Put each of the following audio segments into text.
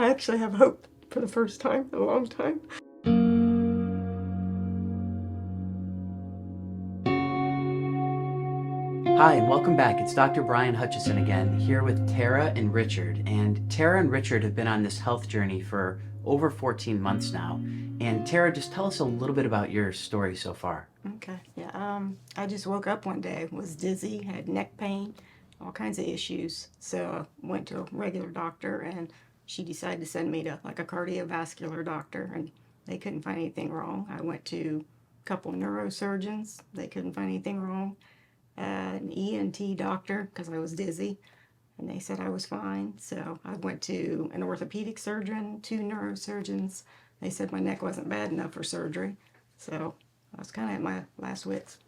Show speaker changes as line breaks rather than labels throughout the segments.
I actually have hope for the first time in a long time.
Hi, and welcome back. It's Dr. Brian Hutchison again, here with Tara and Richard. And Tara and Richard have been on this health journey for over 14 months now. And Tara, just tell us a little bit about your story so far.
Okay, yeah. I just woke up one day, was dizzy, had neck pain, all kinds of issues. So I went to a regular doctor, and she decided to send me to like a cardiovascular doctor, and they couldn't find anything wrong. I went to a couple neurosurgeons, they couldn't find anything wrong. An ENT doctor because I was dizzy, and they said I was fine. So I went to an orthopedic surgeon, two neurosurgeons. They said my neck wasn't bad enough for surgery. So I was kind of at my last wits.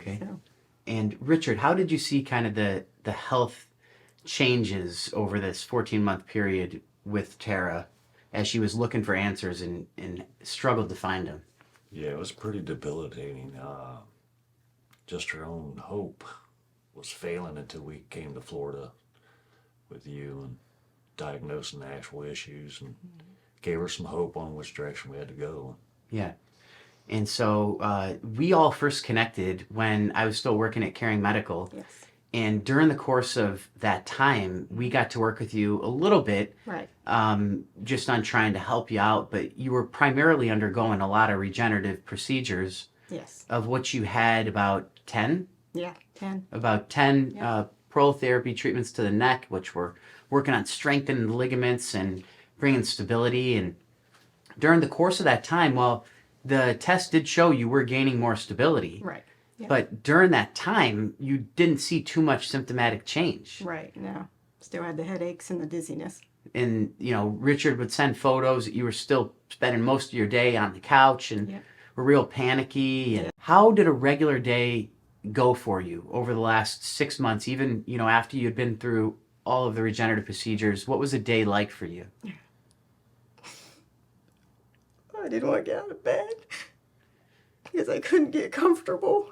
Okay.
So,
And Richard, how did you see kind of the health changes over this 14-month period with Tara as she was looking for answers and struggled to find them?
Yeah, it was pretty debilitating. Just her own hope was failing until we came to Florida with you and diagnosing the actual issues and gave her some hope on which direction we had to go.
Yeah. And so we all first connected when I was still working at Caring Medical.
yes.
And during the course of that time, we got to work with you a little bit,
Right.
just on trying to help you out. But you were primarily undergoing a lot of regenerative procedures,
Yes.
of which you had about 10,
Yeah. 10.
about 10 prolotherapy treatments to the neck, which were working on strengthening the ligaments and bringing stability. And during the course of that time, well, the test did show you were gaining more stability.
Right. Yeah.
But during that time, you didn't see too much symptomatic change.
Right. No. Still had the headaches and the dizziness.
And, Richard would send photos that you were still spending most of your day on the couch and
Yeah.
were real panicky. And
Yeah.
how did a regular day go for you over the last 6 months, even, after you had been through all of the regenerative procedures? What was a day like for you?
I didn't want to get out of bed because I couldn't get comfortable.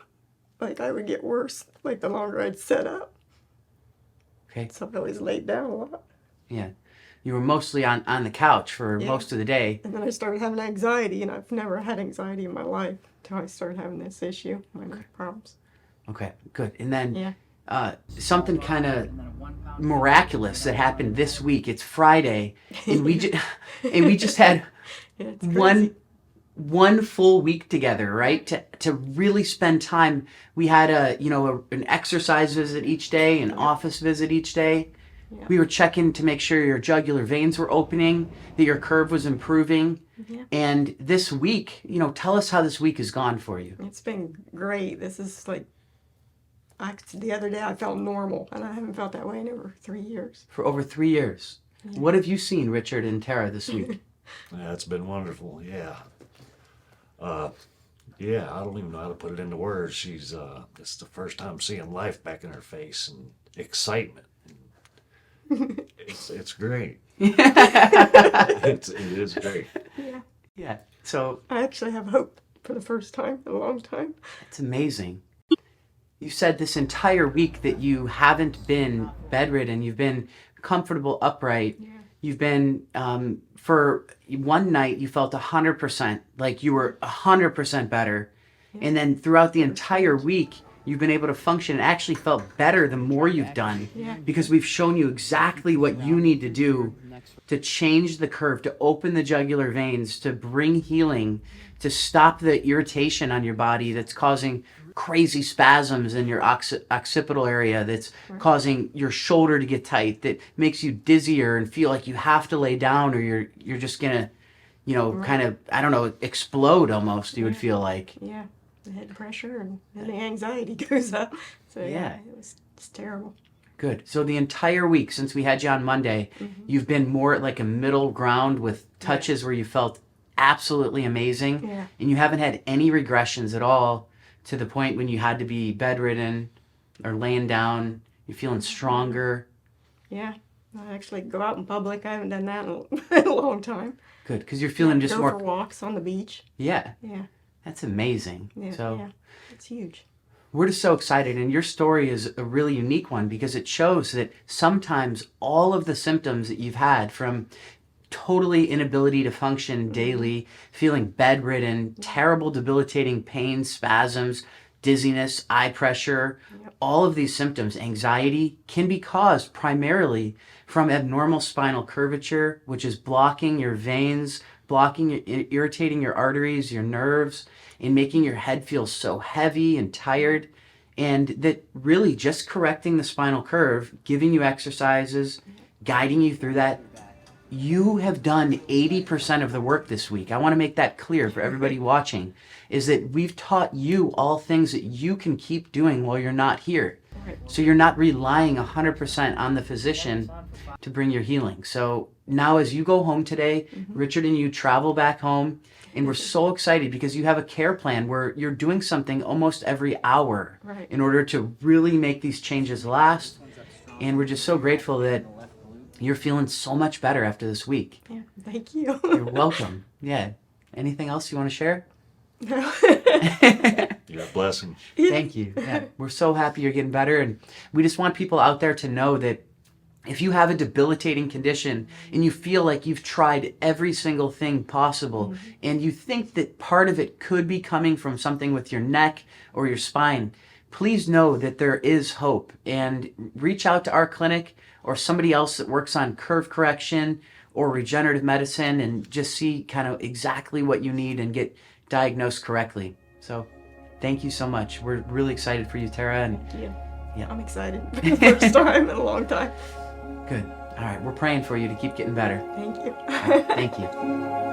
Like I would get worse, like the longer I'd set up.
Okay.
So I always laid down a lot.
Yeah. You were mostly on the couch for
Yeah.
most of the day.
And then I started having anxiety, and I've never had anxiety in my life until I started having this issue, my neck problems.
Okay, good. And then
Yeah.
something kind of miraculous that happened this week. It's Friday, and we just had
Yeah, it's crazy.
one full week together, right? To really spend time. We had an exercise visit each day, an office visit each day.
Yeah.
We were checking to make sure your jugular veins were opening, that your curve was improving.
Yeah.
And this week, tell us how this week has gone for you.
It's been great. This is like, the other day I felt normal, and I haven't felt that way in over 3 years.
For over 3 years.
Yeah.
What have you seen, Richard and Tara, this week?
Yeah, it's been wonderful. Yeah. Yeah, I don't even know how to put it into words. It's the first time seeing life back in her face and excitement. It's great. It is great.
Yeah.
Yeah. So
I actually have hope for the first time in a long time.
it's amazing. You said this entire week that you haven't been bedridden. You've been comfortable upright.
Yeah.
You've been, for one night, you felt 100%, like you were 100% better.
Yeah.
And then throughout the entire week, you've been able to function and actually felt better the more you've done.
Yeah.
Because we've shown you exactly what you need to do to change the curve, to open the jugular veins, to bring healing, to stop the irritation on your body that's causing crazy spasms in your occipital area, that's causing your shoulder to get tight, that makes you dizzier and feel like you have to lay down or you're just gonna, kind of, I don't know, explode almost, you would feel like.
Yeah. The head pressure and the anxiety goes up. So
Yeah.
it's terrible.
Good. So the entire week since we had you on Monday, you've been more at like a middle ground with touches where you felt absolutely amazing.
Yeah.
And you haven't had any regressions at all to the point when you had to be bedridden or laying down. You're feeling stronger.
Yeah. I actually go out in public. I haven't done that in a long time.
Good. Because you're feeling just
go
more.
for walks on the beach.
Yeah.
Yeah.
That's amazing.
Yeah.
So
Yeah. It's huge.
we're just so excited. And your story is a really unique one because it shows that sometimes all of the symptoms that you've had from totally inability to function daily, feeling bedridden, terrible debilitating pain, spasms, dizziness, eye pressure, all of these symptoms, anxiety, can be caused primarily from abnormal spinal curvature, which is blocking your veins, irritating your arteries, your nerves, and making your head feel so heavy and tired. And that really just correcting the spinal curve, giving you exercises, guiding you through that, you have done 80% of the work this week. I want to make that clear for everybody watching, is that we've taught you all things that you can keep doing while you're not here. So you're not relying 100% on the physician to bring your healing. So now as you go home today, Richard and you travel back home, and we're so excited because you have a care plan where you're doing something almost every hour in order to really make these changes last. And we're just so grateful that you're feeling so much better after this week.
Yeah, thank you.
You're welcome. Yeah. Anything else you want to share?
No.
You're a blessing.
Thank you. Yeah. We're so happy you're getting better. And we just want people out there to know that if you have a debilitating condition and you feel like you've tried every single thing possible and you think that part of it could be coming from something with your neck or your spine, please know that there is hope, and reach out to our clinic or somebody else that works on curve correction or regenerative medicine and just see kind of exactly what you need and get diagnosed correctly. So thank you so much. We're really excited for you, Tara. And
Yeah, I'm excited. First time in a long time.
good. All right. We're praying for you to keep getting better.
Thank you.
All right, thank you.